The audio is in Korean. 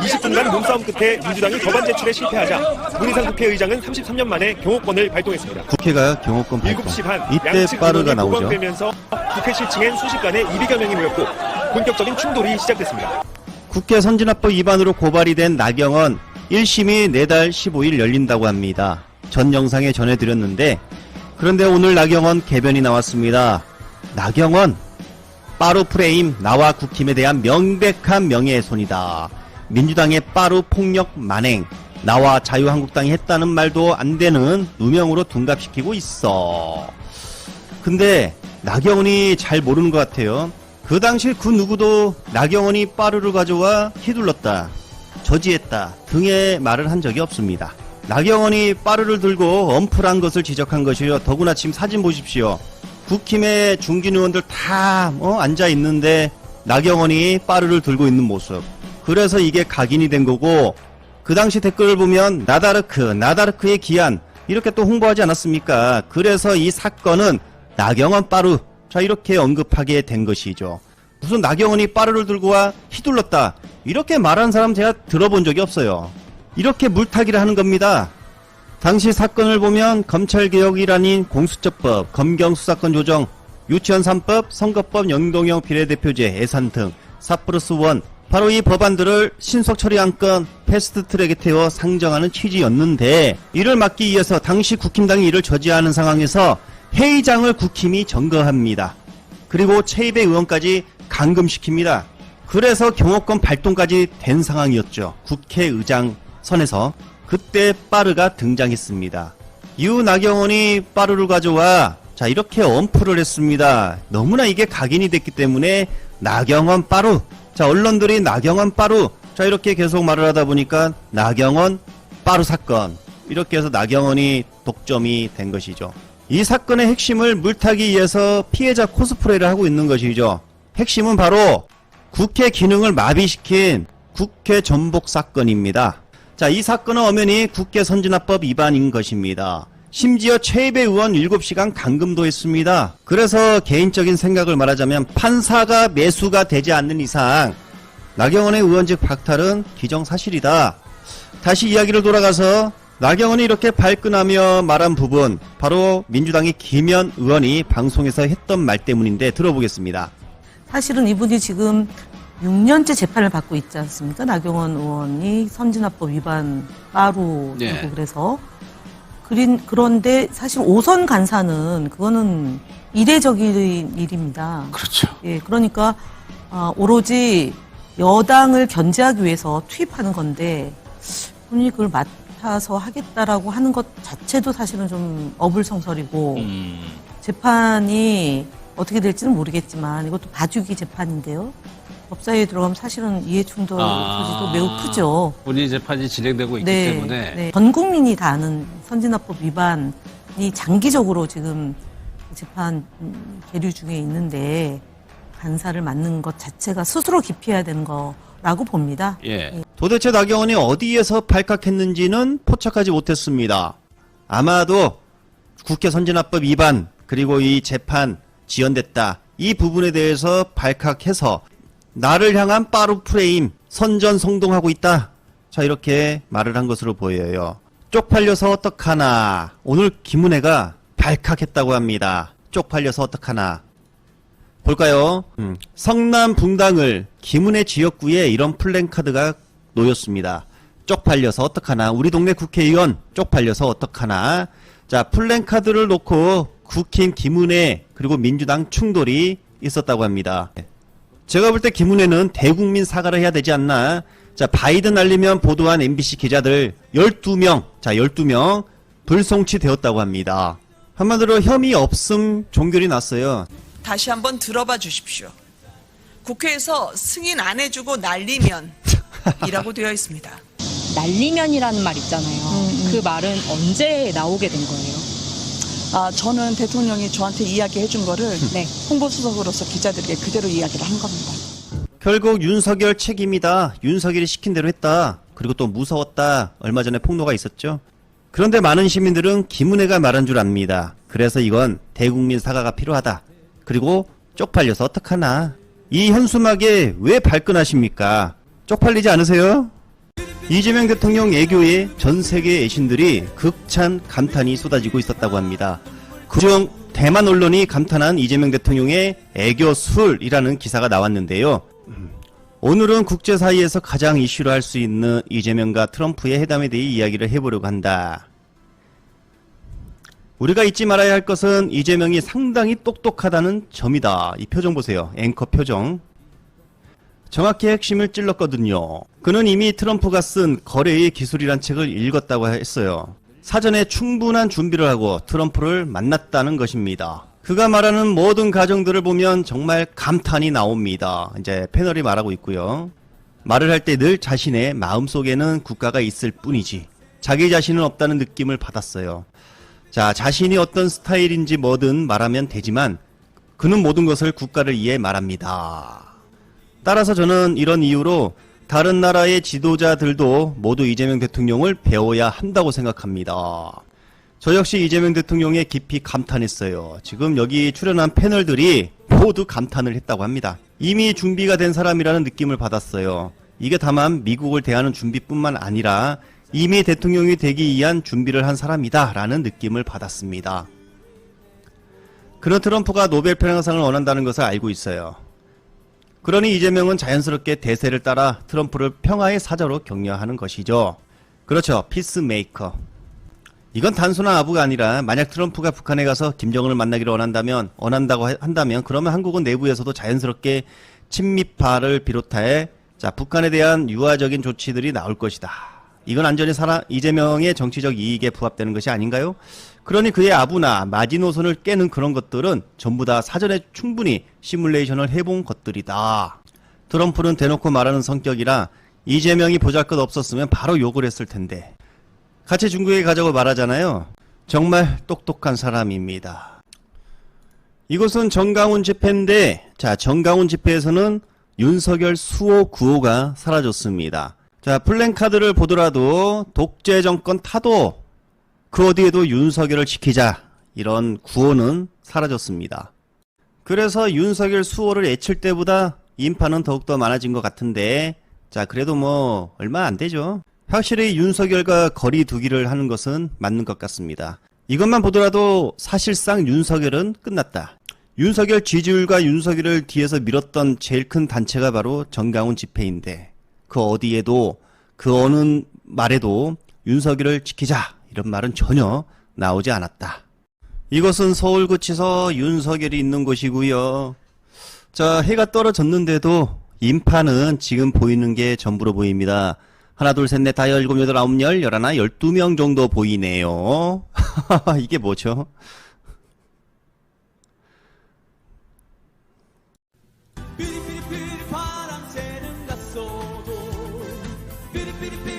20분간 몸싸움 끝에 민주당이 법안 제출에 실패하자 문희상 국회의장은 33년 만에 경호권을 발동했습니다. 국회가 경호권 발동. 7시 반 이때 양측 빠르가 의원이 나오죠. 보강되면서 국회 실층엔 순식간에 200여 명이 모였고 본격적인 충돌이 시작됐습니다. 국회 선진화법 위반으로 고발이 된 나경원 1심이 내달 15일 열린다고 합니다. 전 영상에 전해드렸는데 그런데 오늘 나경원 개변이 나왔습니다. 나경원 빠루 프레임 나와 국힘에 대한 명백한 명예훼손이다. 민주당의 빠루 폭력 만행 나와 자유한국당이 했다는 말도 안 되는 누명으로 둔갑시키고 있어. 근데 나경원이 잘 모르는 것 같아요. 그 당시 그 누구도 나경원이 빠루를 가져와 휘둘렀다, 저지했다 등의 말을 한 적이 없습니다. 나경원이 빠루를 들고 엄플한 것을 지적한 것이요. 더구나 지금 사진 보십시오. 국힘의 중진 의원들 다 앉아 있는데 나경원이 빠루를 들고 있는 모습. 그래서 이게 각인이 된 거고, 그 당시 댓글을 보면 나다르크의 기한 이렇게 또 홍보하지 않았습니까? 그래서 이 사건은 나경원 빠루, 자 이렇게 언급하게 된 것이죠. 무슨 나경원이 빠루를 들고 와 휘둘렀다 이렇게 말하는 사람 제가 들어본 적이 없어요. 이렇게 물타기를 하는 겁니다. 당시 사건을 보면 검찰개혁이라는 공수처법, 검경수사권 조정, 유치원 3법, 선거법, 연동형 비례대표제, 예산 등 4+1 바로 이 법안들을 신속 처리 안건 패스트트랙에 태워 상정하는 취지였는데, 이를 막기 위해서 당시 국힘당이 이를 저지하는 상황에서 회의장을 국힘이 점거합니다. 그리고 최입의 의원까지 감금시킵니다. 그래서 경호권 발동까지 된 상황이었죠. 국회의장 선에서. 그때 빠르가 등장했습니다. 이후 나경원이 빠르를 가져와 자 이렇게 엄플을 했습니다. 너무나 이게 각인이 됐기 때문에 나경원 빠루, 자 언론들이 나경원 빠루, 자 이렇게 계속 말을 하다 보니까 나경원 빠루 사건, 이렇게 해서 나경원이 독점이 된 것이죠. 이 사건의 핵심을 물타기 위해서 피해자 코스프레를 하고 있는 것이죠. 핵심은 바로 국회 기능을 마비시킨 국회 전복 사건입니다. 자, 이 사건은 엄연히 국회 선진화법 위반인 것입니다. 심지어 최입의 의원 7시간 감금도 했습니다. 그래서 개인적인 생각을 말하자면 판사가 매수가 되지 않는 이상 나경원의 의원직 박탈은 기정사실이다. 다시 이야기를 돌아가서 나경원이 이렇게 발끈하며 말한 부분, 바로 민주당의 김현 의원이 방송에서 했던 말 때문인데 들어보겠습니다. 사실은 이분이 지금 6년째 재판을 받고 있지 않습니까? 나경원 의원이 선진화법 위반 빠루 네. 그래서 그런데 사실 5선 간사는 그거는 이례적인 일입니다. 그렇죠. 예, 그러니까 오로지 여당을 견제하기 위해서 투입하는 건데 본인이 그걸 맡아서 하겠다라고 하는 것 자체도 사실은 좀 어불성설이고 재판이 어떻게 될지는 모르겠지만 이것도 봐주기 재판인데요. 법사위에 들어가면 사실은 이해충돌 소지도 매우 크죠. 본인 재판이 진행되고 있기 때문에. 네. 전 국민이 다 아는 선진화법 위반이 장기적으로 지금 재판 계류 중에 있는데 간사를 맡는 것 자체가 스스로 기피해야 되는 거라고 봅니다. 예. 도대체 나경원이 어디에서 발칵했는지는 포착하지 못했습니다. 아마도 국회 선진화법 위반 그리고 이 재판 지연됐다, 이 부분에 대해서 발칵해서 나를 향한 빠루 프레임 선전성동하고 있다, 자 이렇게 말을 한 것으로 보여요. 쪽팔려서 어떡하나, 오늘 김은혜가 발칵했다고 합니다. 쪽팔려서 어떡하나 볼까요? 성남 분당을 김은혜 지역구에 이런 플랜카드가 놓였습니다. 쪽팔려서 어떡하나, 우리 동네 국회의원 쪽팔려서 어떡하나. 자, 플랜카드를 놓고 국힘 김은혜 그리고 민주당 충돌이 있었다고 합니다. 제가 볼 때 김은혜는 대국민 사과를 해야 되지 않나. 자, 바이든 날리면 보도한 MBC 기자들 12명, 자 12명 불송치 되었다고 합니다. 한마디로 혐의 없음 종결이 났어요. 다시 한번 들어봐 주십시오. 국회에서 승인 안 해주고 날리면 이라고 되어 있습니다. 날리면이라는 말 있잖아요. 그 말은 언제 나오게 된 거예요? 저는 대통령이 저한테 이야기해 준 거를 네. 홍보수석으로서 기자들에게 그대로 이야기를 한 겁니다. 결국 윤석열 책임이다, 윤석열이 시킨 대로 했다, 그리고 또 무서웠다, 얼마 전에 폭로가 있었죠. 그런데 많은 시민들은 김은혜가 말한 줄 압니다. 그래서 이건 대국민 사과가 필요하다, 그리고 쪽팔려서 어떡하나. 이 현수막에 왜 발끈하십니까? 쪽팔리지 않으세요? 이재명 대통령 애교에 전 세계 애신들이 극찬 감탄이 쏟아지고 있었다고 합니다. 그중 대만 언론이 감탄한 이재명 대통령의 애교술이라는 기사가 나왔는데요. 오늘은 국제사회에서 가장 이슈로 할 수 있는 이재명과 트럼프의 회담에 대해 이야기를 해보려고 한다. 우리가 잊지 말아야 할 것은 이재명이 상당히 똑똑하다는 점이다. 이 표정 보세요. 앵커 표정. 정확히 핵심을 찔렀거든요. 그는 이미 트럼프가 쓴 거래의 기술이란 책을 읽었다고 했어요. 사전에 충분한 준비를 하고 트럼프를 만났다는 것입니다. 그가 말하는 모든 과정들을 보면 정말 감탄이 나옵니다. 이제 패널이 말하고 있고요. 말을 할 때 늘 자신의 마음속에는 국가가 있을 뿐이지 자기 자신은 없다는 느낌을 받았어요. 자, 자신이 어떤 스타일인지 뭐든 말하면 되지만 그는 모든 것을 국가를 위해 말합니다. 따라서 저는 이런 이유로 다른 나라의 지도자들도 모두 이재명 대통령을 배워야 한다고 생각합니다. 저 역시 이재명 대통령에 깊이 감탄했어요. 지금 여기 출연한 패널들이 모두 감탄을 했다고 합니다. 이미 준비가 된 사람이라는 느낌을 받았어요. 이게 다만 미국을 대하는 준비뿐만 아니라 이미 대통령이 되기 위한 준비를 한 사람이다 라는 느낌을 받았습니다. 그는 트럼프가 노벨 평화상을 원한다는 것을 알고 있어요. 그러니 이재명은 자연스럽게 대세를 따라 트럼프를 평화의 사자로 격려하는 것이죠. 그렇죠. 피스메이커. 이건 단순한 아부가 아니라 만약 트럼프가 북한에 가서 김정은을 만나기를 원한다고 한다면 그러면 한국은 내부에서도 자연스럽게 친미파를 비롯해 북한에 대한 유화적인 조치들이 나올 것이다. 이건 완전히 이재명의 정치적 이익에 부합되는 것이 아닌가요? 그러니 그의 아부나 마지노선을 깨는 그런 것들은 전부 다 사전에 충분히 시뮬레이션을 해본 것들이다. 트럼프는 대놓고 말하는 성격이라 이재명이 보잘것 없었으면 바로 욕을 했을 텐데 같이 중국에 가자고 말하잖아요. 정말 똑똑한 사람입니다. 이곳은 정강훈 집회인데 정강훈 집회에서는 윤석열 수호 구호가 사라졌습니다. 플랜카드를 보더라도 독재 정권 타도 그 어디에도 윤석열을 지키자 이런 구호는 사라졌습니다. 그래서 윤석열 수호를 외칠 때보다 인파는 더욱더 많아진 것 같은데 그래도 뭐 얼마 안 되죠. 확실히 윤석열과 거리 두기를 하는 것은 맞는 것 같습니다. 이것만 보더라도 사실상 윤석열은 끝났다. 윤석열 지지율과 윤석열을 뒤에서 밀었던 제일 큰 단체가 바로 정강훈 집회인데 그 어디에도 그 어느 말에도 윤석열을 지키자 이런 말은 전혀 나오지 않았다. 이것은 서울구치소 윤석열이 있는 곳이고요. 해가 떨어졌는데도 인파는 지금 보이는 게 전부로 보입니다. 하나, 둘, 셋, 넷, 다, 열, 일곱, 여덟, 아홉, 열, 열하나, 12명 정도 보이네요. 이게 뭐죠? 삐리삐리삐리 바람 새는 갔어도 삐리삐리삐리